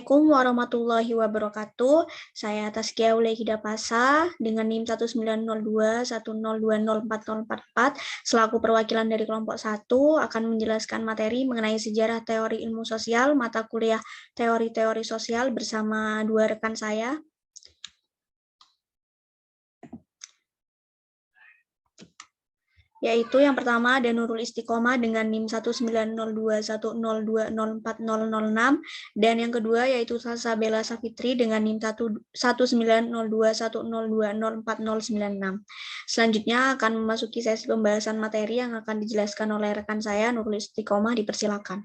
Assalamualaikum warahmatullahi wabarakatuh. Saya Taskia Ulehida Pasa dengan NIM 192210204044 selaku perwakilan dari kelompok 1 akan menjelaskan materi mengenai sejarah teori ilmu sosial mata kuliah teori-teori sosial bersama dua rekan saya. Yaitu yang pertama ada Nurul Istiqomah dengan NIM 190210204006 dan yang kedua yaitu Salsabella Safitri dengan NIM 190210204096. Selanjutnya akan memasuki sesi pembahasan materi yang akan dijelaskan oleh rekan saya Nurul Istiqomah, dipersilakan.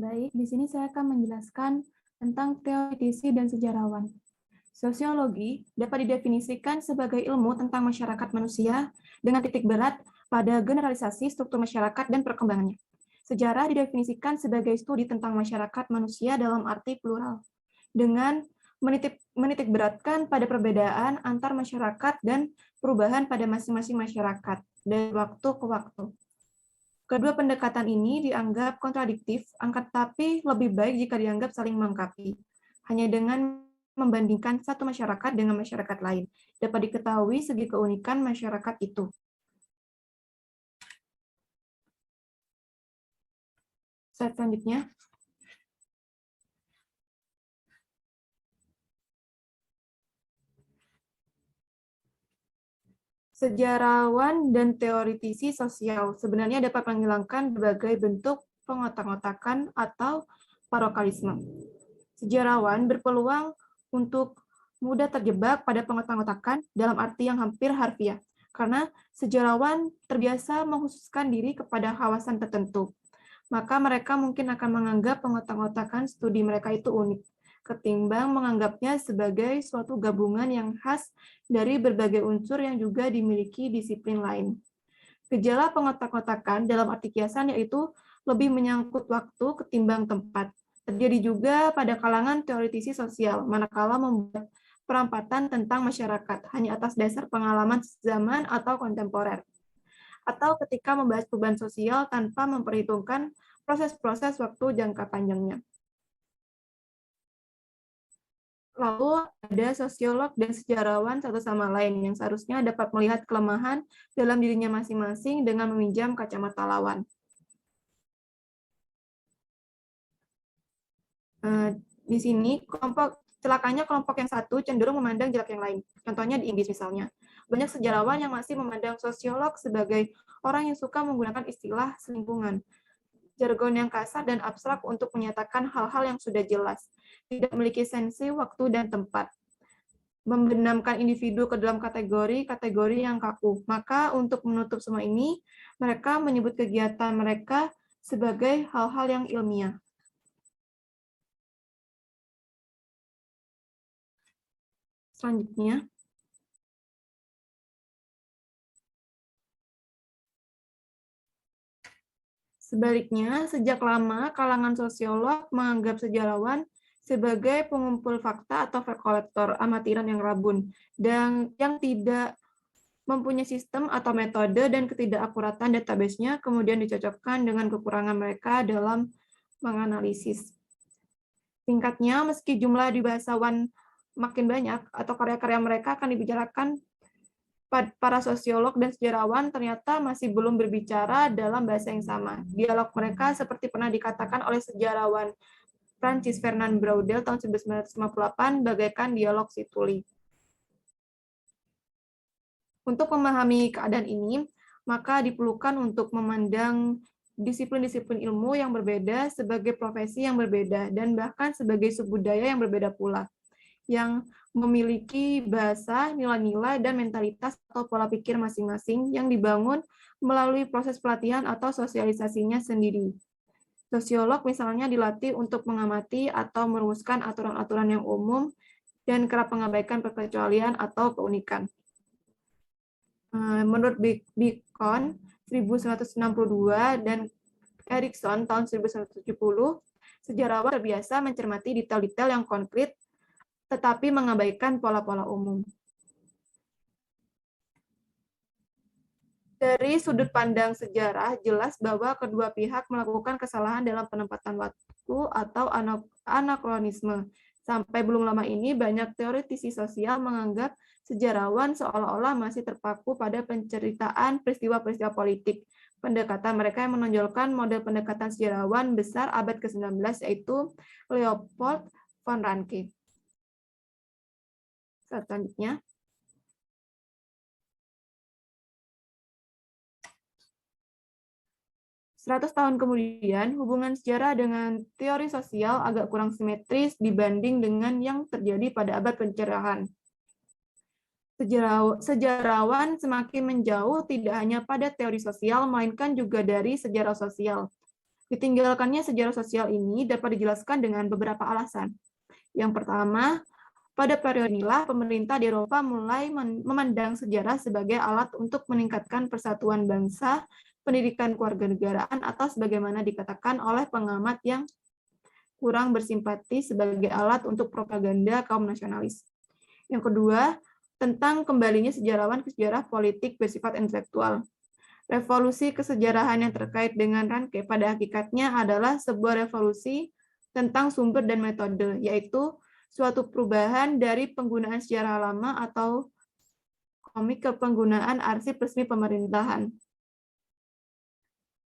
Baik, di sini saya akan menjelaskan tentang teoretisi dan sejarawan. Sosiologi dapat didefinisikan sebagai ilmu tentang masyarakat manusia dengan titik berat pada generalisasi struktur masyarakat dan perkembangannya. Sejarah didefinisikan sebagai studi tentang masyarakat manusia dalam arti plural, dengan menitik beratkan pada perbedaan antar masyarakat dan perubahan pada masing-masing masyarakat dari waktu ke waktu. Kedua pendekatan ini dianggap kontradiktif, tapi lebih baik jika dianggap saling melengkapi. Hanya dengan membandingkan satu masyarakat dengan masyarakat lain, dapat diketahui segi keunikan masyarakat itu. Slide selanjutnya. Sejarawan dan teoritisi sosial sebenarnya dapat menghilangkan berbagai bentuk pengotak-ngotakan atau parokalisme. Sejarawan berpeluang untuk mudah terjebak pada pengotak-ngotakan dalam arti yang hampir harfiah, karena sejarawan terbiasa mengkhususkan diri kepada kawasan tertentu. Maka mereka mungkin akan menganggap pengotak-ngotakan studi mereka itu unik, ketimbang menganggapnya sebagai suatu gabungan yang khas dari berbagai unsur yang juga dimiliki disiplin lain. Gejala pengotak-ngotakan dalam arti kiasan yaitu lebih menyangkut waktu ketimbang tempat. Terjadi juga pada kalangan teoritisi sosial, manakala membuat perampatan tentang masyarakat hanya atas dasar pengalaman zaman atau kontemporer, atau ketika membahas perubahan sosial tanpa memperhitungkan proses-proses waktu jangka panjangnya. Lalu ada sosiolog dan sejarawan satu sama lain yang seharusnya dapat melihat kelemahan dalam dirinya masing-masing dengan meminjam kacamata lawan. Di sini celakanya kelompok yang satu cenderung memandang jelek yang lain. Contohnya di Inggris misalnya. Banyak sejarawan yang masih memandang sosiolog sebagai orang yang suka menggunakan istilah selingkungan, jargon yang kasar dan abstrak untuk menyatakan hal-hal yang sudah jelas, tidak memiliki sensi, waktu, dan tempat, membenamkan individu ke dalam kategori yang kaku. Maka untuk menutup semua ini, mereka menyebut kegiatan mereka sebagai hal-hal yang ilmiah. Selanjutnya, sebaliknya, sejak lama kalangan sosiolog menganggap sejarawan sebagai pengumpul fakta atau fact collector amatiran yang rabun dan yang tidak mempunyai sistem atau metode dan ketidakakuratan database-nya kemudian dicocokkan dengan kekurangan mereka dalam menganalisis. Singkatnya, meski jumlah di bahasawan makin banyak atau karya-karya mereka akan dibicarakan, para sosiolog dan sejarawan ternyata masih belum berbicara dalam bahasa yang sama. Dialog mereka seperti pernah dikatakan oleh sejarawan Francis Fernand Braudel tahun 1958 bagaikan dialog si tuli. Untuk memahami keadaan ini, maka diperlukan untuk memandang disiplin-disiplin ilmu yang berbeda sebagai profesi yang berbeda dan bahkan sebagai subbudaya yang berbeda pula, yang memiliki bahasa, nilai-nilai, dan mentalitas atau pola pikir masing-masing yang dibangun melalui proses pelatihan atau sosialisasinya sendiri. Sosiolog misalnya dilatih untuk mengamati atau merumuskan aturan-aturan yang umum dan kerap mengabaikan perkecualian atau keunikan. Menurut Bacon 1962 dan Erikson tahun 1970, sejarawan terbiasa mencermati detail-detail yang konkret tetapi mengabaikan pola-pola umum. Dari sudut pandang sejarah, jelas bahwa kedua pihak melakukan kesalahan dalam penempatan waktu atau anakronisme. Sampai belum lama ini, banyak teoritisi sosial menganggap sejarawan seolah-olah masih terpaku pada penceritaan peristiwa-peristiwa politik. Pendekatan mereka yang menonjolkan model pendekatan sejarawan besar abad ke-19, yaitu Leopold von Ranke. Selanjutnya. 100 tahun kemudian, hubungan sejarah dengan teori sosial agak kurang simetris dibanding dengan yang terjadi pada abad pencerahan. Sejarawan semakin menjauh tidak hanya pada teori sosial, melainkan juga dari sejarah sosial. Ditinggalkannya sejarah sosial ini dapat dijelaskan dengan beberapa alasan. Yang pertama, pada periode inilah pemerintah di Eropa mulai memandang sejarah sebagai alat untuk meningkatkan persatuan bangsa, pendidikan kewarganegaraan, atau sebagaimana dikatakan oleh pengamat yang kurang bersimpati sebagai alat untuk propaganda kaum nasionalis. Yang kedua, tentang kembalinya sejarawan ke sejarah politik bersifat intelektual. Revolusi kesejarahan yang terkait dengan Ranke pada hakikatnya adalah sebuah revolusi tentang sumber dan metode, yaitu suatu perubahan dari penggunaan sejarah lama atau komik ke penggunaan arsip resmi pemerintahan.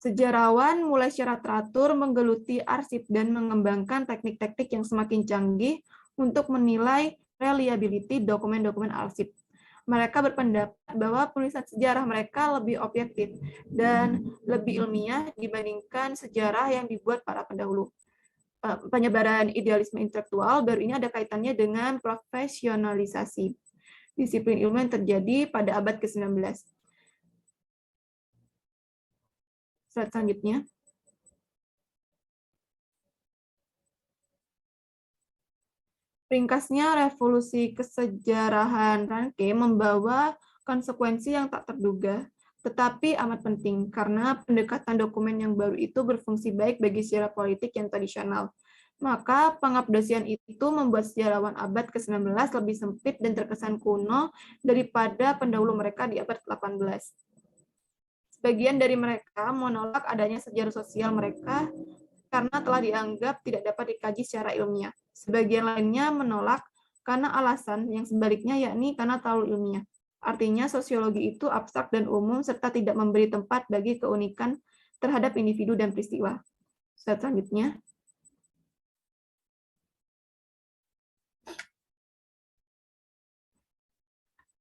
Sejarawan mulai secara teratur menggeluti arsip dan mengembangkan teknik-teknik yang semakin canggih untuk menilai reliability dokumen-dokumen arsip. Mereka berpendapat bahwa penulisan sejarah mereka lebih objektif dan lebih ilmiah dibandingkan sejarah yang dibuat para pendahulu. Penyebaran idealisme intelektual baru ini ada kaitannya dengan profesionalisasi disiplin ilmu yang terjadi pada abad ke-19. Slide selanjutnya. Ringkasnya, revolusi kesejarahan Ranke membawa konsekuensi yang tak terduga, tetapi amat penting, karena pendekatan dokumen yang baru itu berfungsi baik bagi sejarah politik yang tradisional. Maka pengabdasian itu membuat sejarawan abad ke-19 lebih sempit dan terkesan kuno daripada pendahulu mereka di abad ke-18. Sebagian dari mereka menolak adanya sejarah sosial mereka karena telah dianggap tidak dapat dikaji secara ilmiah. Sebagian lainnya menolak karena alasan yang sebaliknya, yakni karena terlalu ilmiah. Artinya sosiologi itu abstrak dan umum serta tidak memberi tempat bagi keunikan terhadap individu dan peristiwa. Slide selanjutnya.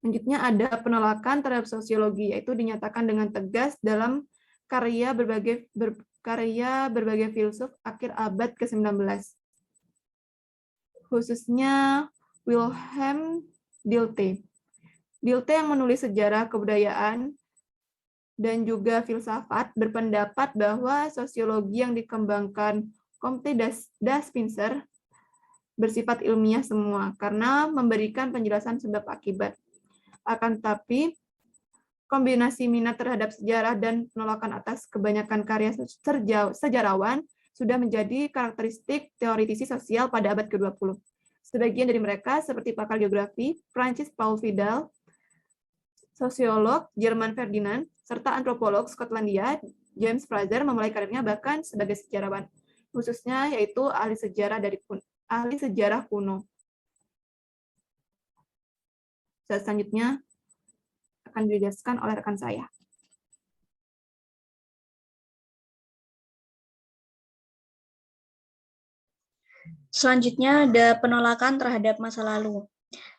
Selanjutnya ada penolakan terhadap sosiologi, yaitu dinyatakan dengan tegas dalam karya berbagai filsuf akhir abad ke-19. Khususnya Wilhelm Dilthey. Dilthey yang menulis sejarah kebudayaan dan juga filsafat berpendapat bahwa sosiologi yang dikembangkan Comte das Pincer bersifat ilmiah semua karena memberikan penjelasan sebab akibat. Akan tetapi, kombinasi minat terhadap sejarah dan penolakan atas kebanyakan karya sejarawan sudah menjadi karakteristik teoritisi sosial pada abad ke-20. Sebagian dari mereka, seperti pakar geografi Francis Paul Vidal, sosiolog Jerman Ferdinand, serta antropolog Skotlandia James Fraser memulai karirnya bahkan sebagai sejarawan, khususnya yaitu ahli sejarah kuno. Selanjutnya akan dijelaskan oleh rekan saya. Selanjutnya ada penolakan terhadap masa lalu.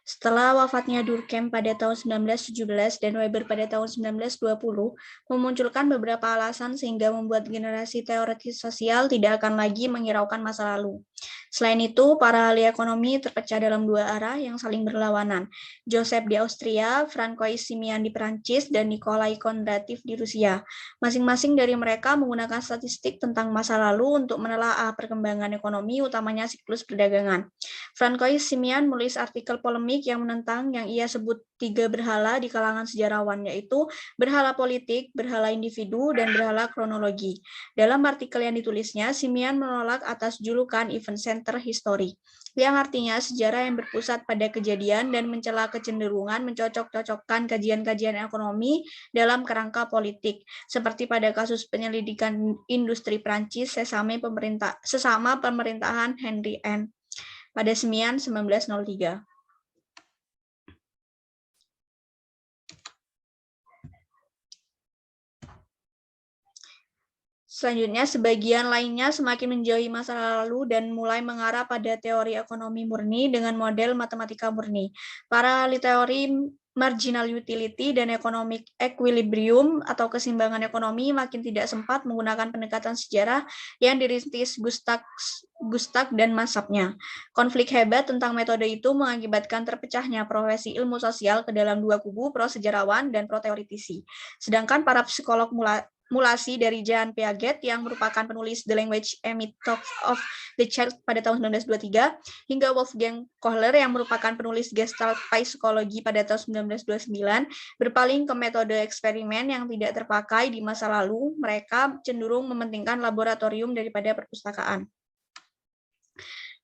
Setelah wafatnya Durkheim pada tahun 1917 dan Weber pada tahun 1920, memunculkan beberapa alasan sehingga membuat generasi teoritis sosial tidak akan lagi menghiraukan masa lalu. Selain itu, para ahli ekonomi terpecah dalam dua arah yang saling berlawanan. Joseph di Austria, Francois Simian di Perancis, dan Nikolai Kondratiev di Rusia. Masing-masing dari mereka menggunakan statistik tentang masa lalu untuk menelaah perkembangan ekonomi, utamanya siklus perdagangan. Francois Simian menulis artikel polemik akademik yang menentang yang ia sebut 3 berhala di kalangan sejarawan, yaitu berhala politik, berhala individu, dan berhala kronologi. Dalam artikel yang ditulisnya, Simian menolak atas julukan Event Center History, yang artinya sejarah yang berpusat pada kejadian dan mencela kecenderungan mencocok-cocokkan kajian-kajian ekonomi dalam kerangka politik, seperti pada kasus penyelidikan industri Prancis sesama pemerintahan Henry N. pada Semian 1903. Selanjutnya, sebagian lainnya semakin menjauhi masa lalu dan mulai mengarah pada teori ekonomi murni dengan model matematika murni. Para ahli teori marginal utility dan economic equilibrium atau keseimbangan ekonomi makin tidak sempat menggunakan pendekatan sejarah yang dirintis Gustak dan masapnya. Konflik hebat tentang metode itu mengakibatkan terpecahnya profesi ilmu sosial ke dalam dua kubu, pro sejarawan dan pro teoritisi. Sedangkan para psikolog mulasi dari Jean Piaget yang merupakan penulis The Language and Myth of the Child pada tahun 1923, hingga Wolfgang Kohler yang merupakan penulis Gestalt Psychology pada tahun 1929, berpaling ke metode eksperimen yang tidak terpakai di masa lalu. Mereka cenderung mementingkan laboratorium daripada perpustakaan.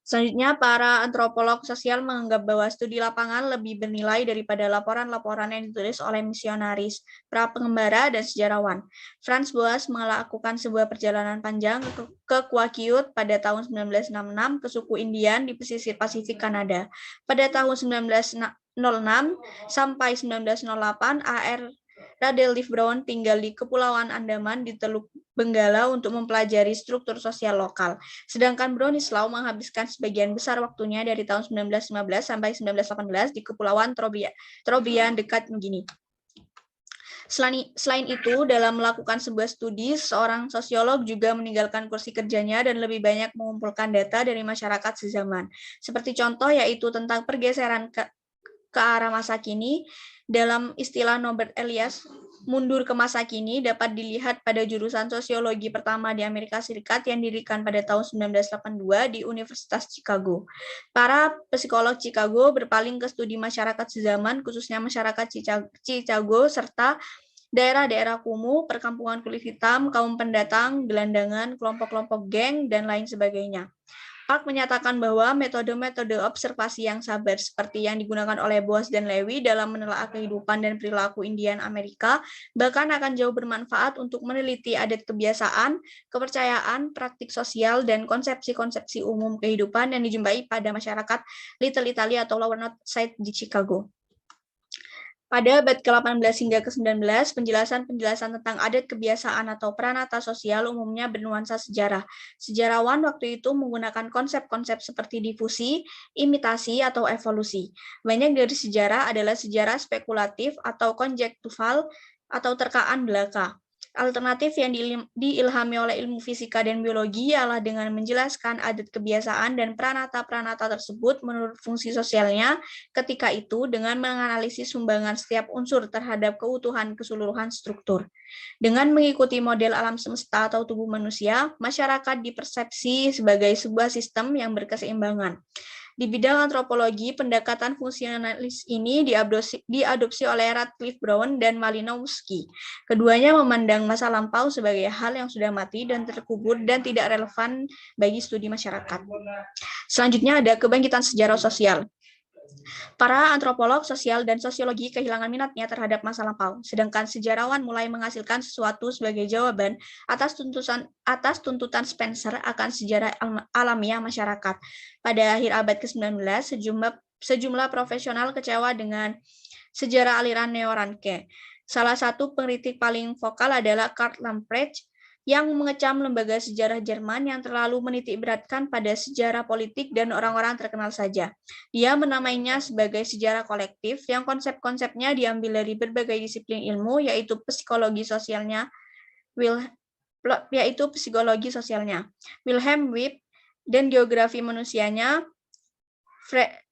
Selanjutnya, para antropolog sosial menganggap bahwa studi lapangan lebih bernilai daripada laporan-laporan yang ditulis oleh misionaris, para pengembara, dan sejarawan. Franz Boas melakukan sebuah perjalanan panjang ke Kwakiut pada tahun 1966 ke suku Indian di pesisir Pasifik Kanada. Pada tahun 1906 sampai 1908, A.R. Radelif Brown tinggal di Kepulauan Andaman di Teluk Benggala untuk mempelajari struktur sosial lokal. Sedangkan Bronislaw menghabiskan sebagian besar waktunya dari tahun 1915 sampai 1918 di Kepulauan Trobriand dekat Nugini. Selain itu, dalam melakukan sebuah studi, seorang sosiolog juga meninggalkan kursi kerjanya dan lebih banyak mengumpulkan data dari masyarakat sezaman. Seperti contoh yaitu tentang pergeseran ke arah masa kini. Dalam istilah Norbert Elias, mundur ke masa kini dapat dilihat pada jurusan sosiologi pertama di Amerika Serikat yang didirikan pada tahun 1982 di Universitas Chicago. Para psikolog Chicago berpaling ke studi masyarakat sezaman, khususnya masyarakat Chicago, serta daerah-daerah kumuh, perkampungan kulit hitam, kaum pendatang, gelandangan, kelompok-kelompok geng, dan lain sebagainya. Park menyatakan bahwa metode-metode observasi yang sabar seperti yang digunakan oleh Boas dan Lewy dalam menelaah kehidupan dan perilaku Indian Amerika bahkan akan jauh bermanfaat untuk meneliti adat kebiasaan, kepercayaan, praktik sosial, dan konsepsi-konsepsi umum kehidupan yang dijumpai pada masyarakat Little Italy atau Lower North Side di Chicago. Pada abad ke-18 hingga ke-19, penjelasan-penjelasan tentang adat kebiasaan atau pranata sosial umumnya bernuansa sejarah. Sejarawan waktu itu menggunakan konsep-konsep seperti difusi, imitasi, atau evolusi. Banyak dari sejarah adalah sejarah spekulatif atau konjektural atau terkaan belaka. Alternatif yang diilhami oleh ilmu fisika dan biologi ialah dengan menjelaskan adat kebiasaan dan pranata-pranata tersebut menurut fungsi sosialnya ketika itu dengan menganalisis sumbangan setiap unsur terhadap keutuhan keseluruhan struktur. Dengan mengikuti model alam semesta atau tubuh manusia, masyarakat dipersepsi sebagai sebuah sistem yang berkeseimbangan. Di bidang antropologi, pendekatan fungsionalis ini diadopsi oleh Radcliffe Brown dan Malinowski. Keduanya memandang masa lampau sebagai hal yang sudah mati dan terkubur dan tidak relevan bagi studi masyarakat. Selanjutnya ada kebangkitan sejarah sosial. Para antropolog sosial dan sosiologi kehilangan minatnya terhadap masa lampau, sedangkan sejarawan mulai menghasilkan sesuatu sebagai jawaban atas tuntutan Spencer akan sejarah alamiah masyarakat. Pada akhir abad ke-19, sejumlah profesional kecewa dengan sejarah aliran Neo-Ranke. Salah satu pengkritik paling vokal adalah Karl Lamprecht, yang mengecam lembaga sejarah Jerman yang terlalu menitikberatkan pada sejarah politik dan orang-orang terkenal saja. Dia menamainya sebagai sejarah kolektif yang konsep-konsepnya diambil dari berbagai disiplin ilmu, yaitu psikologi sosialnya Wilhelm Wundt dan geografi manusianya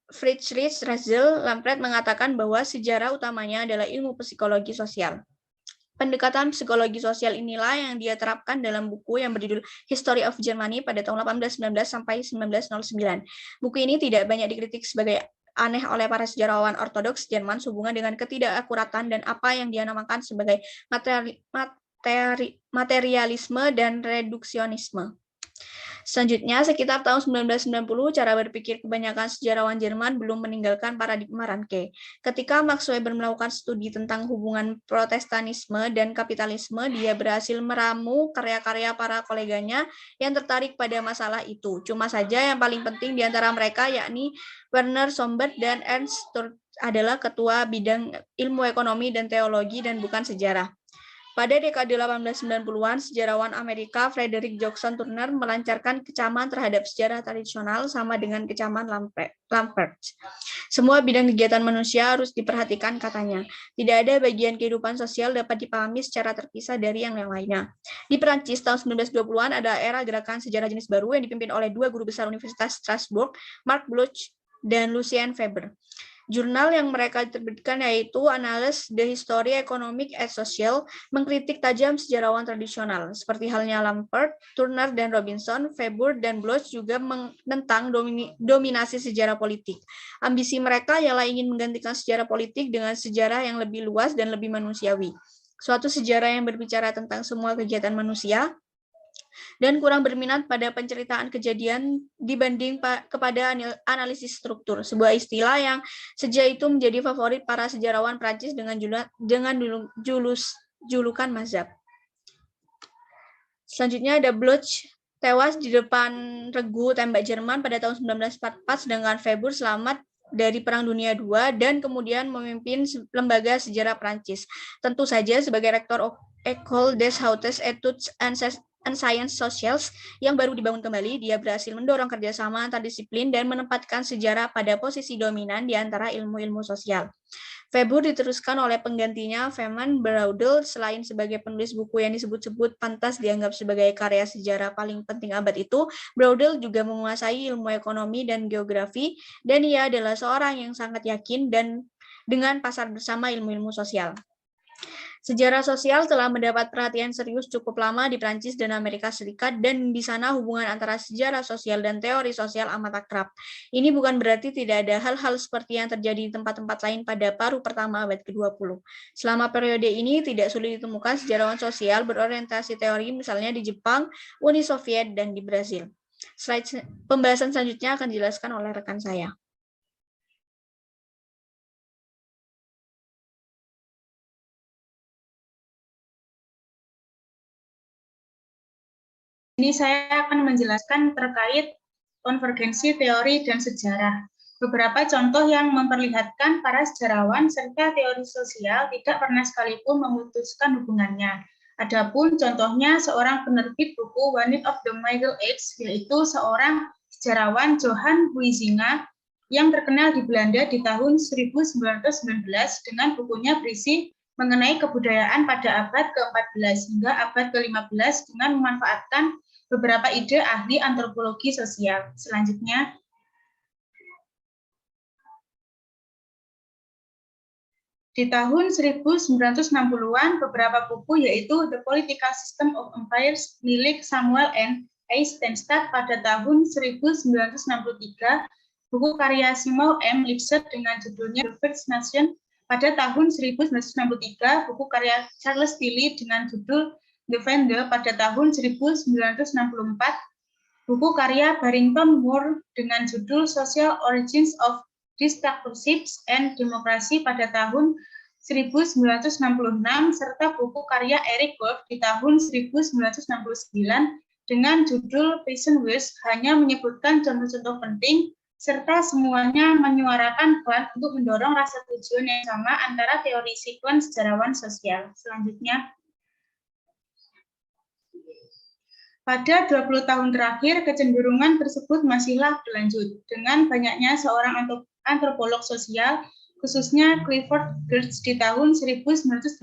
Friedrich Ratzel. Lamprecht mengatakan bahwa sejarah utamanya adalah ilmu psikologi sosial. Pendekatan psikologi sosial inilah yang dia terapkan dalam buku yang berjudul History of Germany pada tahun 1819 sampai 1909. Buku ini tidak banyak dikritik sebagai aneh oleh para sejarawan ortodoks Jerman sehubungan dengan ketidakakuratan dan apa yang dia namakan sebagai materialisme dan reduksionisme. Selanjutnya, sekitar tahun 1990, cara berpikir kebanyakan sejarawan Jerman belum meninggalkan paradigma Ranke. Ketika Max Weber melakukan studi tentang hubungan Protestanisme dan kapitalisme, dia berhasil meramu karya-karya para koleganya yang tertarik pada masalah itu. Cuma saja yang paling penting di antara mereka yakni Werner Sombart dan Ernst Sturz adalah ketua bidang ilmu ekonomi dan teologi dan bukan sejarah. Pada dekade 1890-an, sejarawan Amerika Frederick Jackson Turner melancarkan kecaman terhadap sejarah tradisional sama dengan kecaman Lampert. Semua bidang kegiatan manusia harus diperhatikan katanya. Tidak ada bagian kehidupan sosial dapat dipahami secara terpisah dari yang lainnya. Di Perancis tahun 1920-an ada era gerakan sejarah jenis baru yang dipimpin oleh dua guru besar Universitas Strasbourg, Marc Bloch dan Lucien Weber. Jurnal yang mereka terbitkan yaitu Annales de Histoire Économique et Sociale mengkritik tajam sejarawan tradisional. Seperti halnya Lampert, Turner, dan Robinson, Weber dan Bloch juga menentang dominasi sejarah politik. Ambisi mereka ialah ingin menggantikan sejarah politik dengan sejarah yang lebih luas dan lebih manusiawi. Suatu sejarah yang berbicara tentang semua kegiatan manusia, dan kurang berminat pada penceritaan kejadian dibanding kepada analisis struktur, sebuah istilah yang sejak itu menjadi favorit para sejarawan Prancis dengan julukan mazhab. Selanjutnya ada Bloch, tewas di depan regu tembak Jerman pada tahun 1944, sedangkan Weber selamat dari Perang Dunia II dan kemudian memimpin lembaga sejarah Prancis. Tentu saja sebagai rektor École des Hautes Études and Science Sociales yang baru dibangun kembali, dia berhasil mendorong kerjasama antar disiplin dan menempatkan sejarah pada posisi dominan di antara ilmu-ilmu sosial. Weber diteruskan oleh penggantinya Feman Braudel. Selain sebagai penulis buku yang disebut-sebut pantas dianggap sebagai karya sejarah paling penting abad itu, Braudel juga menguasai ilmu ekonomi dan geografi, dan ia adalah seorang yang sangat yakin dan dengan pasar bersama ilmu-ilmu sosial. Sejarah sosial telah mendapat perhatian serius cukup lama di Prancis dan Amerika Serikat, dan di sana hubungan antara sejarah sosial dan teori sosial amat akrab. Ini bukan berarti tidak ada hal-hal seperti yang terjadi di tempat-tempat lain pada paruh pertama abad ke-20. Selama periode ini tidak sulit ditemukan sejarawan sosial berorientasi teori misalnya di Jepang, Uni Soviet, dan di Brasil. Slide pembahasan selanjutnya akan dijelaskan oleh rekan saya. Ini saya akan menjelaskan terkait konvergensi teori dan sejarah. Beberapa contoh yang memperlihatkan para sejarawan serta teori sosial tidak pernah sekalipun memutuskan hubungannya. Adapun contohnya seorang penerbit buku One of the Middle Ages, yaitu seorang sejarawan Johan Huizinga yang terkenal di Belanda di tahun 1919 dengan bukunya berisi mengenai kebudayaan pada abad ke-14 hingga abad ke-15 dengan memanfaatkan beberapa ide ahli antropologi sosial. Selanjutnya, di tahun 1960-an, beberapa buku yaitu The Political System of Empires milik Samuel N. Eisenstadt pada tahun 1963, buku karya Simon M. Lipset dengan judulnya The First Nation pada tahun 1963, buku karya Charles Tilly dengan judul The Vendor pada tahun 1964, buku karya Barrington Moore dengan judul Social Origins of Dictatorships and Democracy pada tahun 1966, serta buku karya Eric Wolf di tahun 1969 dengan judul Peasant Wars, hanya menyebutkan contoh-contoh penting, serta semuanya menyuarakan peran untuk mendorong rasa tujuan yang sama antara teori sekuens sejarawan sosial. Selanjutnya, pada 20 tahun terakhir, kecenderungan tersebut masihlah berlanjut. Dengan banyaknya seorang antropolog sosial, khususnya Clifford Geertz di tahun 1980,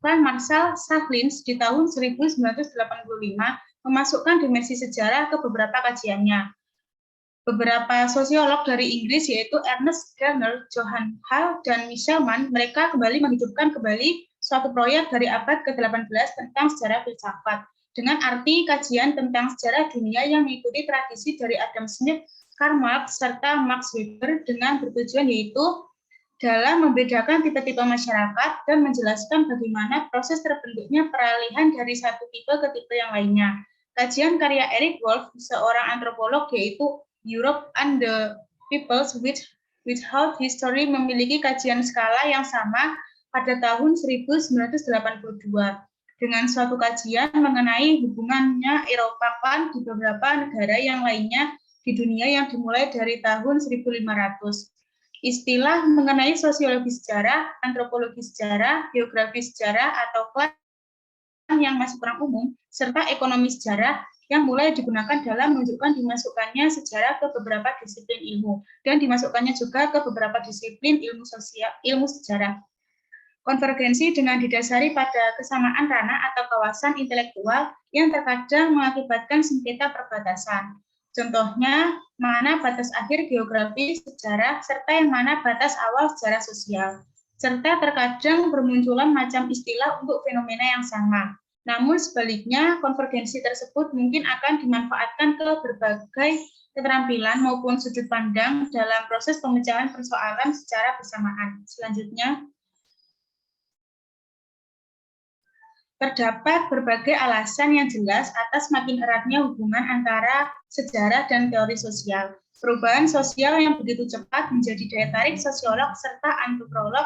dan Marshall Sahlins di tahun 1985, memasukkan dimensi sejarah ke beberapa kajiannya. Beberapa sosiolog dari Inggris yaitu Ernest Gardner, Johann Hall, dan Michel Mann, mereka kembali menghidupkan kembali suatu proyek dari abad ke-18 tentang sejarah filsafat, dengan arti kajian tentang sejarah dunia yang mengikuti tradisi dari Adam Smith, Karl Marx serta Max Weber dengan bertujuan yaitu dalam membedakan tipe-tipe masyarakat dan menjelaskan bagaimana proses terbentuknya peralihan dari satu tipe ke tipe yang lainnya. Kajian karya Eric Wolf, seorang antropolog, yaitu Europe and the Peoples Without History, memiliki kajian skala yang sama pada tahun 1982 dengan suatu kajian mengenai hubungannya Eropa di beberapa negara yang lainnya di dunia yang dimulai dari tahun 1500. Istilah mengenai sosiologi sejarah, antropologi sejarah, geografi sejarah, atau klan yang masih kurang umum, serta ekonomi sejarah yang mulai digunakan dalam menunjukkan dimasukkannya sejarah ke beberapa disiplin ilmu dan dimasukkannya juga ke beberapa disiplin ilmu sosial, ilmu sejarah. Konvergensi dengan didasari pada kesamaan ranah atau kawasan intelektual yang terkadang mengakibatkan sengketa perbatasan. Contohnya, mana batas akhir geografi sejarah, serta yang mana batas awal sejarah sosial. Serta terkadang bermunculan macam istilah untuk fenomena yang sama. Namun sebaliknya, konvergensi tersebut mungkin akan dimanfaatkan ke berbagai keterampilan maupun sudut pandang dalam proses pemecahan persoalan secara bersamaan. Selanjutnya, terdapat berbagai alasan yang jelas atas makin eratnya hubungan antara sejarah dan teori sosial. Perubahan sosial yang begitu cepat menjadi daya tarik sosiolog serta antropolog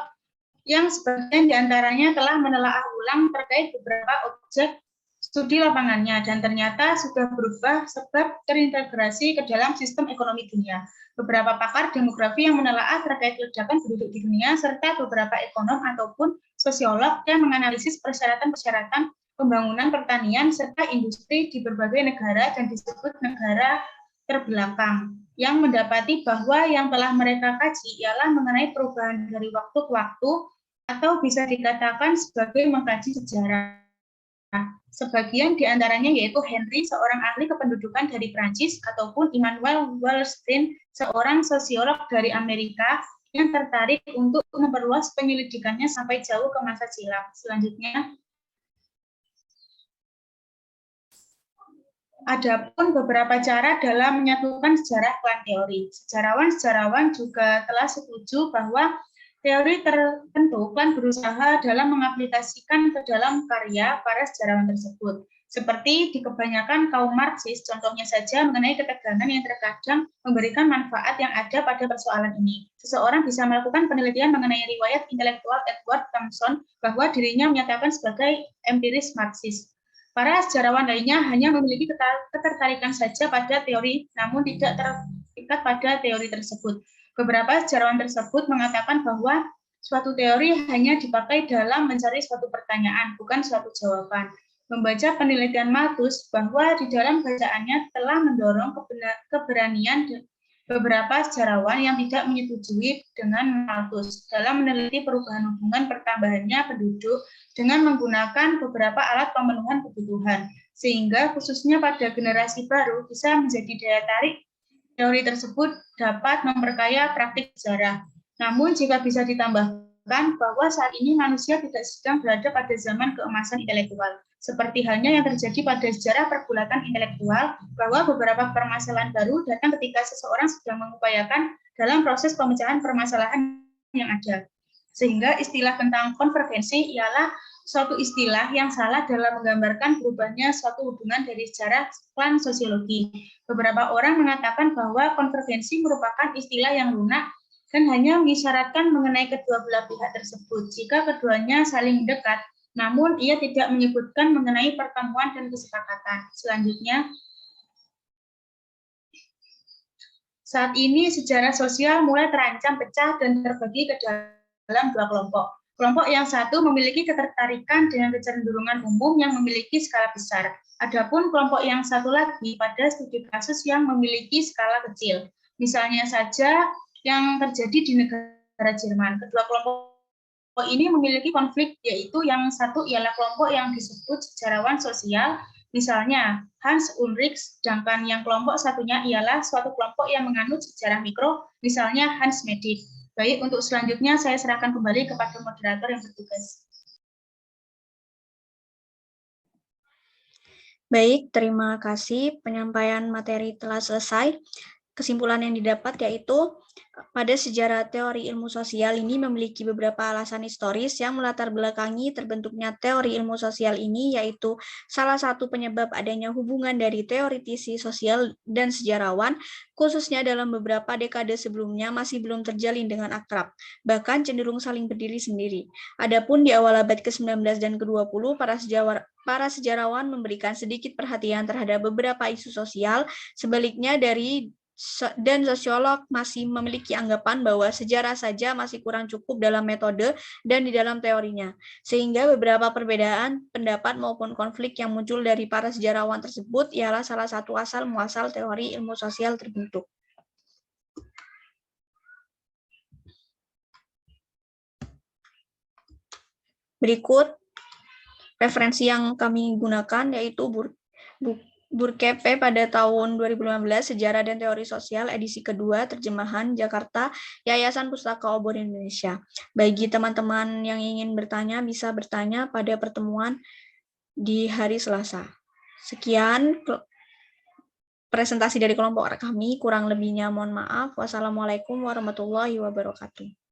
yang sebagian diantaranya telah menelaah ulang terkait beberapa objek studi lapangannya dan ternyata sudah berubah sebab terintegrasi ke dalam sistem ekonomi dunia. Beberapa pakar demografi yang menelaah terkait ledakan penduduk di dunia serta beberapa ekonom ataupun sosiolog yang menganalisis persyaratan-persyaratan pembangunan pertanian serta industri di berbagai negara dan disebut negara terbelakang, yang mendapati bahwa yang telah mereka kaji ialah mengenai perubahan dari waktu ke waktu atau bisa dikatakan sebagai mengkaji sejarah. Sebagian diantaranya yaitu Henry, seorang ahli kependudukan dari Prancis, ataupun Immanuel Wallerstein, seorang sosiolog dari Amerika yang tertarik untuk memperluas penyelidikannya sampai jauh ke masa silam. Selanjutnya, adapun beberapa cara dalam menyatukan sejarah klan teori. Sejarawan-sejarawan juga telah setuju bahwa teori tertentu klan berusaha dalam mengaplikasikan ke dalam karya para sejarawan tersebut. Seperti di kebanyakan kaum Marxis, contohnya saja mengenai ketegangan yang terkadang memberikan manfaat yang ada pada persoalan ini. Seseorang bisa melakukan penelitian mengenai riwayat intelektual Edward Thompson bahwa dirinya menyatakan sebagai empiris Marxis. Para sejarawan lainnya hanya memiliki ketertarikan saja pada teori, namun tidak terikat pada teori tersebut. Beberapa sejarawan tersebut mengatakan bahwa suatu teori hanya dipakai dalam mencari suatu pertanyaan, bukan suatu jawaban. Membaca penelitian Malthus bahwa di dalam bacaannya telah mendorong keberanian beberapa sejarawan yang tidak menyetujui dengan Malthus dalam meneliti perubahan hubungan pertambahannya penduduk dengan menggunakan beberapa alat pemenuhan kebutuhan, sehingga khususnya pada generasi baru bisa menjadi daya tarik teori tersebut dapat memperkaya praktik sejarah. Namun jika bisa ditambahkan bahwa saat ini manusia tidak sedang berada pada zaman keemasan intelektual, seperti halnya yang terjadi pada sejarah pergulatan intelektual, bahwa beberapa permasalahan baru datang ketika seseorang sedang mengupayakan dalam proses pemecahan permasalahan yang ada. Sehingga istilah tentang konvergensi ialah suatu istilah yang salah dalam menggambarkan berubahnya suatu hubungan dari sejarah klan sosiologi. Beberapa orang mengatakan bahwa konvergensi merupakan istilah yang lunak dan hanya mengisyaratkan mengenai kedua belah pihak tersebut jika keduanya saling dekat, namun ia tidak menyebutkan mengenai pertemuan dan kesepakatan. Selanjutnya, saat ini sejarah sosial mulai terancam pecah dan terbagi ke dalam dua kelompok. Kelompok yang satu memiliki ketertarikan dengan kecenderungan umum yang memiliki skala besar. Adapun kelompok yang satu lagi pada studi kasus yang memiliki skala kecil. Misalnya saja yang terjadi di negara Jerman. Kedua kelompok ini memiliki konflik, yaitu yang satu ialah kelompok yang disebut sejarawan sosial, misalnya Hans Ulrich, sedangkan yang kelompok satunya ialah suatu kelompok yang menganut sejarah mikro, misalnya Hans Medic. Baik, untuk selanjutnya saya serahkan kembali kepada moderator yang bertugas. Baik, terima kasih. Penyampaian materi telah selesai. kesimpulan yang didapat yaitu pada sejarah teori ilmu sosial ini memiliki beberapa alasan historis yang melatar belakangi terbentuknya teori ilmu sosial ini, yaitu salah satu penyebab adanya hubungan dari teoritisi sosial dan sejarawan, khususnya dalam beberapa dekade sebelumnya masih belum terjalin dengan akrab, bahkan cenderung saling berdiri sendiri. Adapun di awal abad ke-19 dan ke-20, para sejarawan memberikan sedikit perhatian terhadap beberapa isu sosial, sebaliknya dan sosiolog masih memiliki anggapan bahwa sejarah saja masih kurang cukup dalam metode dan di dalam teorinya, sehingga beberapa perbedaan pendapat maupun konflik yang muncul dari para sejarawan tersebut ialah salah satu asal muasal teori ilmu sosial terbentuk. Berikut referensi yang kami gunakan yaitu Burkepe pada tahun 2015, Sejarah dan Teori Sosial, edisi kedua, terjemahan Jakarta, Yayasan Pustaka Obor Indonesia. Bagi teman-teman yang ingin bertanya, bisa bertanya pada pertemuan di hari Selasa. Sekian presentasi dari kelompok kami, kurang lebihnya mohon maaf. Wassalamualaikum warahmatullahi wabarakatuh.